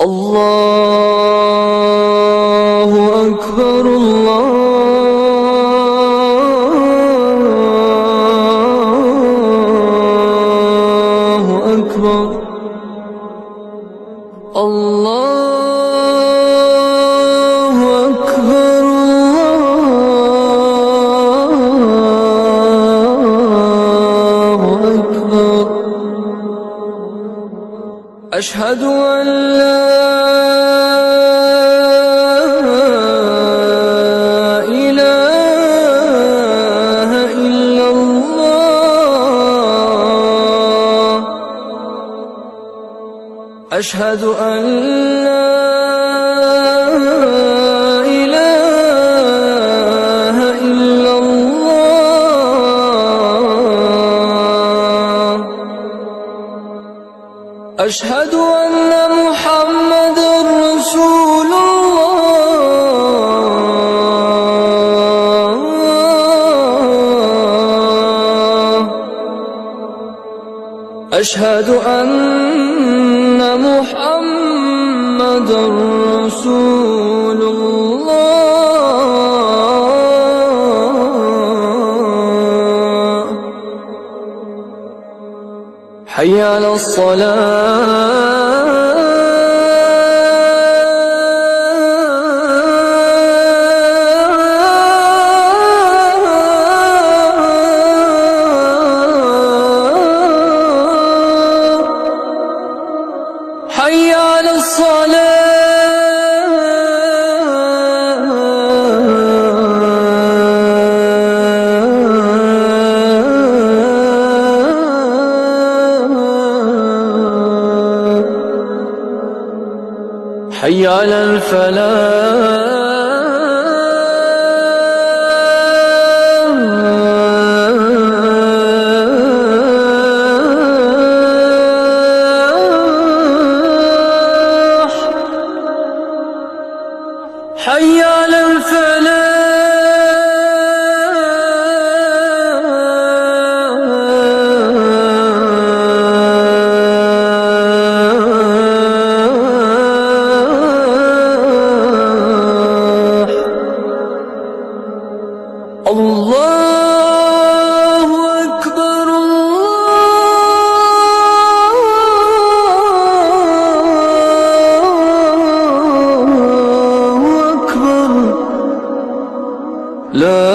الله أكبر الله أكبر الله أكبر الله أكبر أشهد أن لا إله إلا الله أشهد أن لا إله إلا الله أشهد أن محمدًا رسول الله أشهد أن محمدًا رسول الله حي على الصلاة حي على الصلاة حي على الفلاح حي على الفلاح الله أكبر الله أكبر لا